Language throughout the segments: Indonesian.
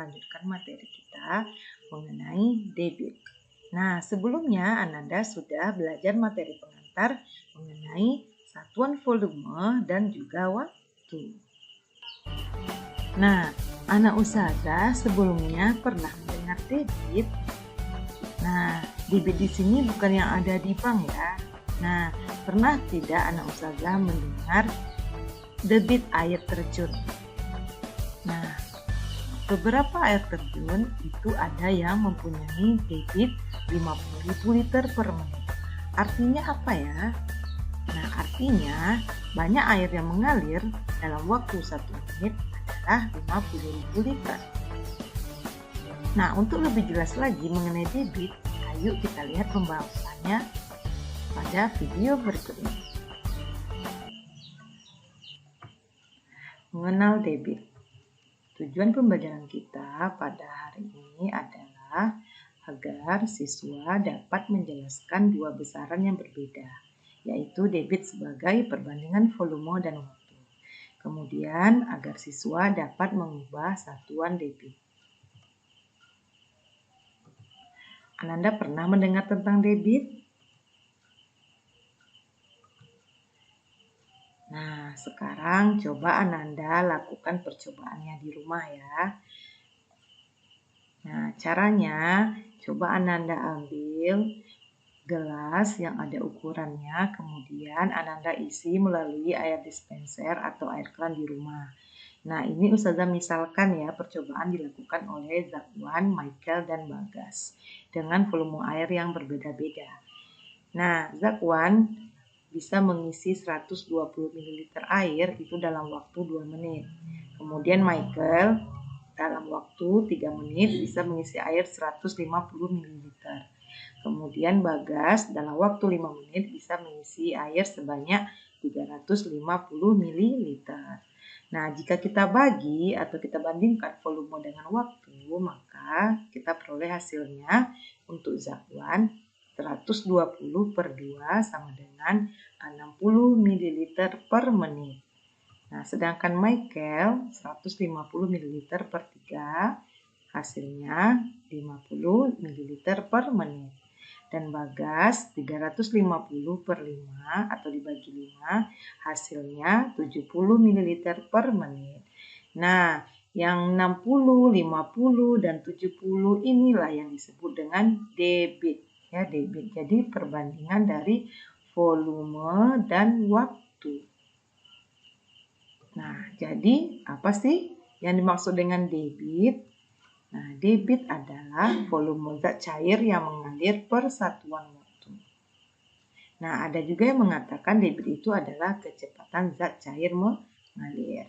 melanjutkan materi kita mengenai debit. Nah, sebelumnya Ananda sudah belajar materi pengantar mengenai satuan volume dan juga waktu. Nah, anak usaha sebelumnya pernah mendengar debit. Nah, debit di sini bukan yang ada di bank ya. Nah, pernah tidak anak usaha mendengar debit air terjun? Nah, beberapa air terjun itu ada yang mempunyai debit 50.000 liter per menit. Artinya apa ya? Nah, artinya banyak air yang mengalir dalam waktu 1 menit adalah 50.000 liter. Nah, untuk lebih jelas lagi mengenai debit, ayo kita lihat pembahasannya pada video berikut ini. Mengenal debit. Tujuan pembelajaran kita pada hari ini adalah agar siswa dapat menjelaskan dua besaran yang berbeda, yaitu debit sebagai perbandingan volume dan waktu. Kemudian agar siswa dapat mengubah satuan debit. Ananda pernah mendengar tentang debit? Nah, sekarang coba Ananda lakukan percobaannya di rumah ya. Nah, caranya coba Ananda ambil gelas yang ada ukurannya, kemudian Ananda isi melalui air dispenser atau air keran di rumah. Nah, ini Ustazah misalkan ya, percobaan dilakukan oleh Zakwan, Michael, dan Bagas dengan volume air yang berbeda-beda. Nah, Zakwan bisa mengisi 120 ml air itu dalam waktu 2 menit. Kemudian Michael dalam waktu 3 menit bisa mengisi air 150 ml. Kemudian Bagas dalam waktu 5 menit bisa mengisi air sebanyak 350 ml. Nah, jika kita bagi atau kita bandingkan volume dengan waktu, maka kita peroleh hasilnya untuk Zakwan 120 per 2 sama dengan 60 ml per menit. Nah, sedangkan Michael 150 ml per 3 hasilnya 50 ml per menit. Dan Bagas 350 per 5 atau dibagi 5 hasilnya 70 ml per menit. Nah, yang 60, 50, dan 70 inilah yang disebut dengan debit. Ya, debit. Jadi perbandingan dari volume dan waktu. Nah, jadi apa sih yang dimaksud dengan debit? Nah, debit adalah volume zat cair yang mengalir per satuan waktu. Nah, ada juga yang mengatakan debit itu adalah kecepatan zat cair mengalir.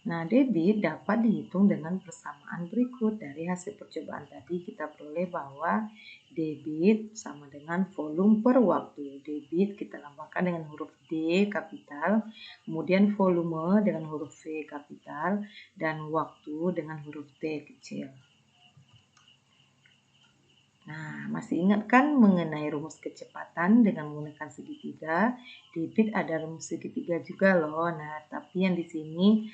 Nah, debit dapat dihitung dengan persamaan berikut. Dari hasil percobaan tadi kita peroleh bahwa debit sama dengan volume per waktu. Debit kita lambangkan dengan huruf D kapital, kemudian volume dengan huruf V kapital, dan waktu dengan huruf T kecil. Nah, masih ingat kan mengenai rumus kecepatan dengan menggunakan segitiga? Debit ada rumus segitiga juga loh. Nah, tapi yang di sini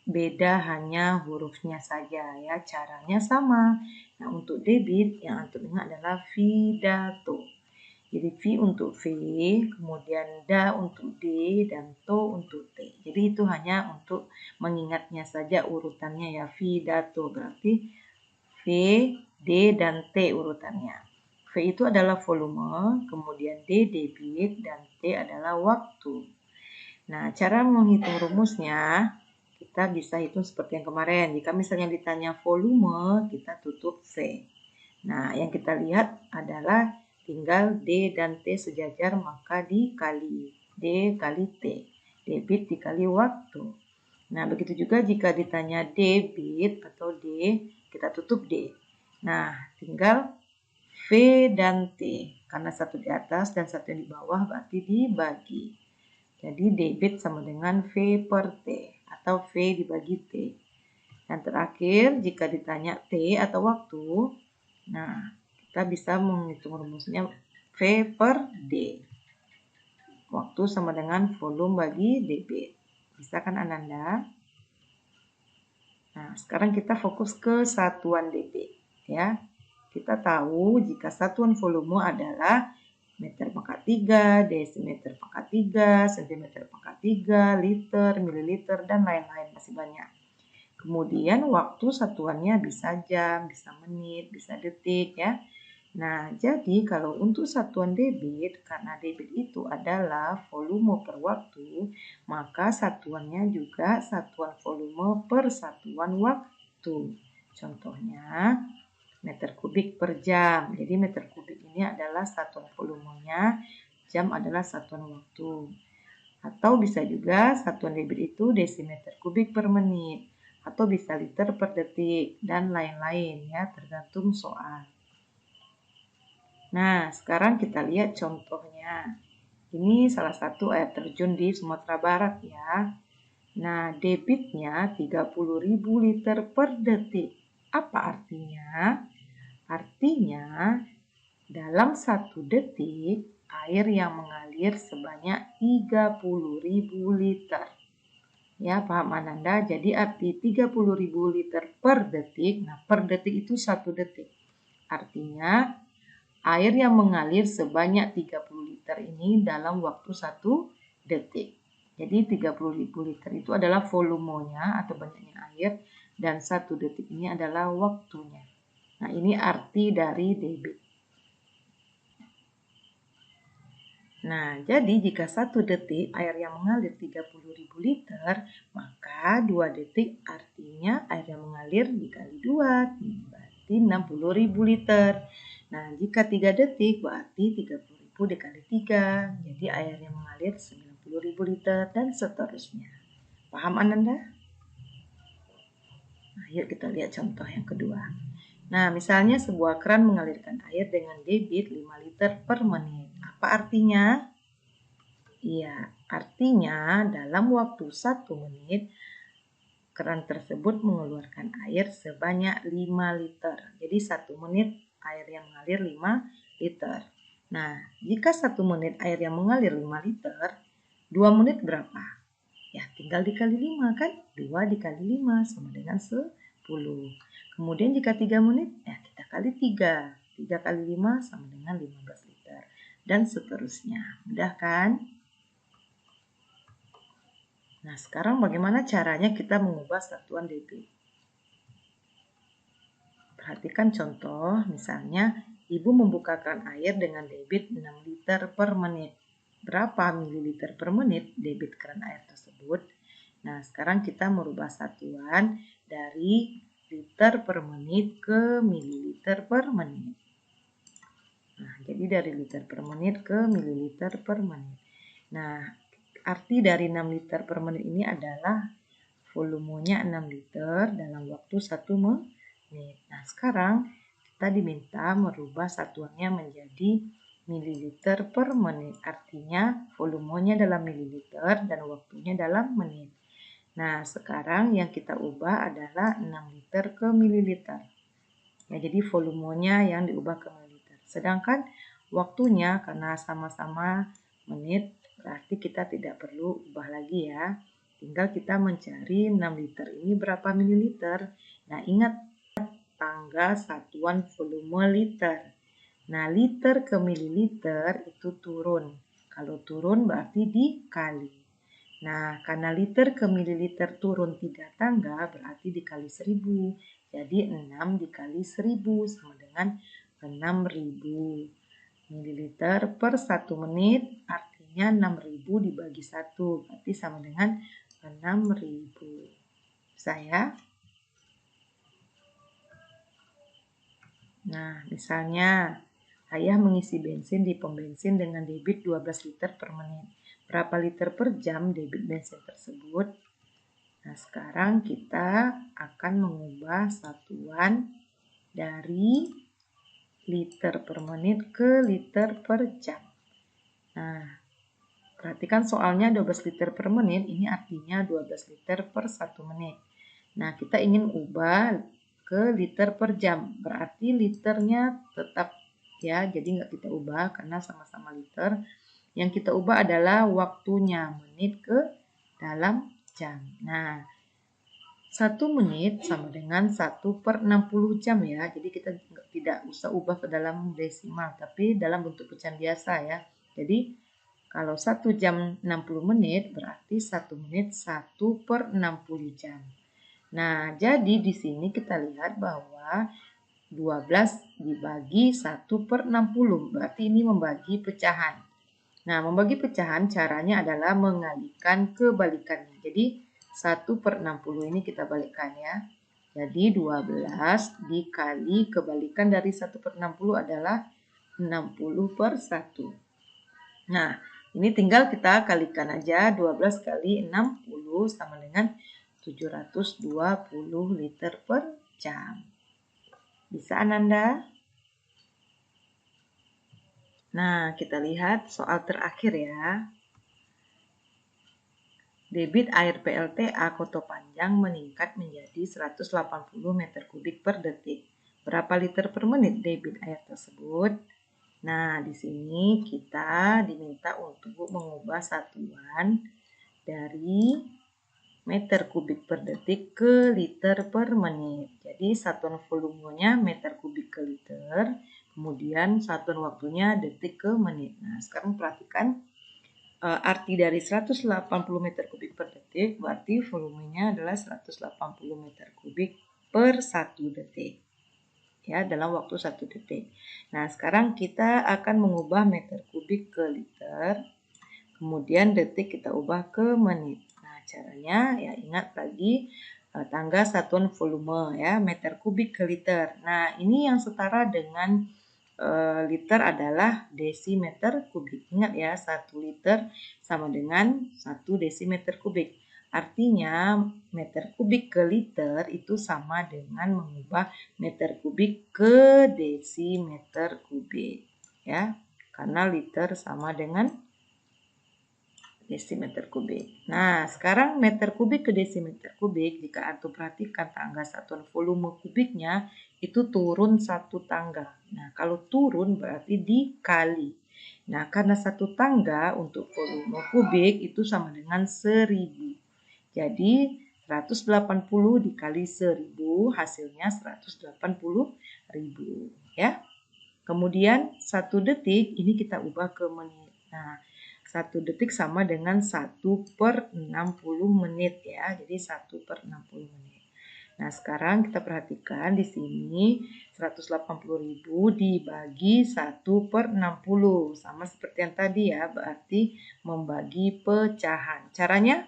beda hanya hurufnya saja ya, caranya sama. Nah, untuk debit yang antum ingat adalah Vidato. Jadi V untuk V, kemudian Da untuk D, dan To untuk T. Jadi itu hanya untuk mengingatnya saja urutannya ya, Vidato berarti V, D, dan T urutannya. V itu adalah volume, kemudian D debit, dan T adalah waktu. Nah, cara menghitung rumusnya, kita bisa hitung seperti yang kemarin. Jika misalnya ditanya volume, kita tutup V. Nah, yang kita lihat adalah tinggal D dan T sejajar, maka dikali D kali T. Debit dikali waktu. Nah, begitu juga jika ditanya debit atau D, kita tutup D. Nah, tinggal V dan T. Karena satu di atas dan satu di bawah, berarti dibagi. Jadi debit sama dengan V per T atau V dibagi T. Dan terakhir jika ditanya T atau waktu, nah kita bisa menghitung rumusnya V per D. Waktu sama dengan volume bagi debit. Bisa kan Ananda? Nah, sekarang kita fokus ke satuan dB ya. Kita tahu jika satuan volume adalah meter pangkat 3, desimeter pangkat 3, sentimeter pangkat 3, liter, mililiter, dan lain-lain, masih banyak. Kemudian waktu satuannya bisa jam, bisa menit, bisa detik ya. Nah, jadi kalau untuk satuan debit, karena debit itu adalah volume per waktu, maka satuannya juga satuan volume per satuan waktu. Contohnya, meter kubik per jam. Jadi meter kubik ini adalah satuan volumenya, jam adalah satuan waktu. Atau bisa juga satuan debit itu desimeter kubik per menit, atau bisa liter per detik, dan lain-lain ya, tergantung soal. Nah, sekarang kita lihat contohnya. Ini salah satu air terjun di Sumatera Barat ya. Nah, debitnya 30.000 liter per detik. Apa artinya? Artinya, dalam 1 detik, air yang mengalir sebanyak 30.000 liter. Ya, paham Ananda? Jadi arti 30.000 liter per detik. Nah, per detik itu 1 detik. Artinya, air yang mengalir sebanyak 30 liter ini dalam waktu 1 detik. Jadi 30.000 liter itu adalah volumenya atau banyaknya air, dan 1 detik ini adalah waktunya. Nah, ini arti dari debit. Nah, jadi jika 1 detik air yang mengalir 30.000 liter, maka 2 detik artinya air yang mengalir dikali 2, berarti 60.000 liter. Nah, jika 3 detik berarti 30.000 dikali 3, jadi air yang mengalir 90.000 liter dan seterusnya. Paham Ananda? Nah, yuk kita lihat contoh yang kedua. Nah, misalnya sebuah keran mengalirkan air dengan debit 5 liter per menit. Apa artinya? Iya, artinya dalam waktu 1 menit, keran tersebut mengeluarkan air sebanyak 5 liter. Jadi 1 menit air yang mengalir 5 liter. Nah, jika 1 menit air yang mengalir 5 liter, 2 menit berapa? Ya, tinggal dikali 5 kan? 2 dikali 5 sama dengan 10. Kemudian jika 3 menit, ya kita kali 3. 3 kali 5 sama dengan 15 liter. Dan seterusnya. Mudah kan? Nah, sekarang bagaimana caranya kita mengubah satuan debit? Perhatikan contoh, misalnya ibu membukakan air dengan debit 6 liter per menit. Berapa mililiter per menit debit keran air tersebut? Nah, sekarang kita merubah satuan dari liter per menit ke mililiter per menit. Nah, jadi dari liter per menit ke mililiter per menit. Nah, arti dari 6 liter per menit ini adalah volumenya 6 liter dalam waktu 1 menit. Nah, sekarang kita diminta merubah satuannya menjadi mililiter per menit. Artinya volumenya dalam mililiter dan waktunya dalam menit. Nah, sekarang yang kita ubah adalah 6 liter ke mililiter. Ya, jadi volumenya yang diubah ke mililiter. Sedangkan waktunya karena sama-sama menit, berarti kita tidak perlu ubah lagi ya. Tinggal kita mencari 6 liter ini berapa mililiter. Nah, ingat tanggal satuan volume liter. Nah, liter ke mililiter itu turun. Kalau turun berarti dikali. Nah, karena liter ke mililiter turun 3 tangga berarti dikali 1000. Jadi 6 dikali 1000 sama dengan 6000 mililiter per 1 menit. Artinya 6000 dibagi 1. Berarti sama dengan 6000. Saya. Nah, misalnya ayah mengisi bensin di pom bensin dengan debit 12 liter per menit. Berapa liter per jam debit bensin tersebut? Nah, sekarang kita akan mengubah satuan dari liter per menit ke liter per jam. Nah, perhatikan soalnya 12 liter per menit, ini artinya 12 liter per 1 menit. Nah, kita ingin ubah ke liter per jam, berarti liternya tetap ya, jadi nggak kita ubah karena sama-sama liter. Yang kita ubah adalah waktunya, menit ke dalam jam. Nah, 1 menit sama dengan 1/60 jam ya. Jadi kita tidak usah ubah ke dalam desimal, tapi dalam bentuk pecahan biasa ya. Jadi kalau 1 jam 60 menit berarti 1 menit 1/60 jam. Nah, jadi di sini kita lihat bahwa 12 dibagi 1/60, berarti ini membagi pecahan. Nah, membagi pecahan caranya adalah mengalihkan kebalikannya. Jadi 1/60 ini kita balikkan ya. Jadi 12 dikali kebalikan dari 1/60 adalah 60/1. Nah, ini tinggal kita kalikan aja. 12 kali 60 sama dengan 720 liter per jam. Bisa Ananda? Nah, kita lihat soal terakhir ya. Debit air PLTA Koto Panjang meningkat menjadi 180 meter kubik per detik. Berapa liter per menit debit air tersebut? Nah, di sini kita diminta untuk mengubah satuan dari meter kubik per detik ke liter per menit. Jadi satuan volumenya meter kubik ke liter, kemudian satuan waktunya detik ke menit. Nah, sekarang perhatikan arti dari 180 meter kubik per detik, berarti volumenya adalah 180 meter kubik per 1 detik. Ya, dalam waktu 1 detik. Nah, sekarang kita akan mengubah meter kubik ke liter, kemudian detik kita ubah ke menit. Nah, caranya ya ingat lagi tangga satuan volume ya, meter kubik ke liter. Nah, ini yang setara dengan liter adalah desimeter kubik. Ingat ya, 1 liter sama dengan 1 desimeter kubik. Artinya meter kubik ke liter itu sama dengan mengubah meter kubik ke desimeter kubik. Ya, karena liter sama dengan desimeter kubik. Nah, sekarang meter kubik ke desimeter kubik, jika Antum perhatikan tangga satuan volume kubiknya itu turun 1 tangga. Nah, kalau turun berarti dikali. Nah, karena 1 tangga untuk volume kubik itu sama dengan 1000. Jadi 180 dikali 1000 hasilnya 180.000 ya. Kemudian 1 detik ini kita ubah ke menit. Nah, 1 detik sama dengan 1/60 menit ya. Jadi 1/60 menit. Nah, sekarang kita perhatikan di sini 180.000 dibagi 1/60. Sama seperti yang tadi ya, berarti membagi pecahan. Caranya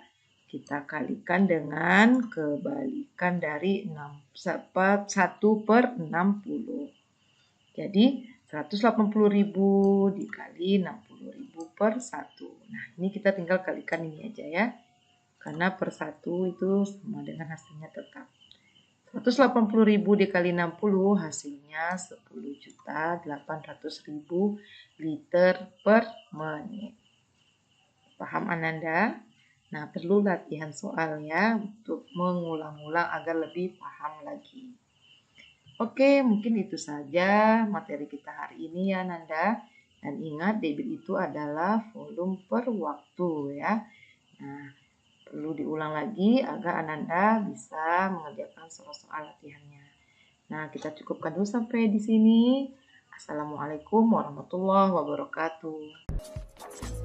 kita kalikan dengan kebalikan dari 1/60. Jadi 180.000 dikali 60.000 per 1. Nah, ini kita tinggal kalikan ini aja ya. Karena per 1 itu sama dengan hasilnya tetap. 180.000 dikali 60 hasilnya 10.800.000 liter per menit. Paham Ananda? Nah, perlu latihan soal ya untuk mengulang-ulang agar lebih paham lagi. Oke, mungkin itu saja materi kita hari ini ya Nanda. Dan ingat debit itu adalah volume per waktu ya. Nah, perlu diulang lagi agar Ananda bisa mengerjakan soal-soal latihannya. Nah, kita cukupkan dulu sampai di sini. Assalamualaikum warahmatullahi wabarakatuh.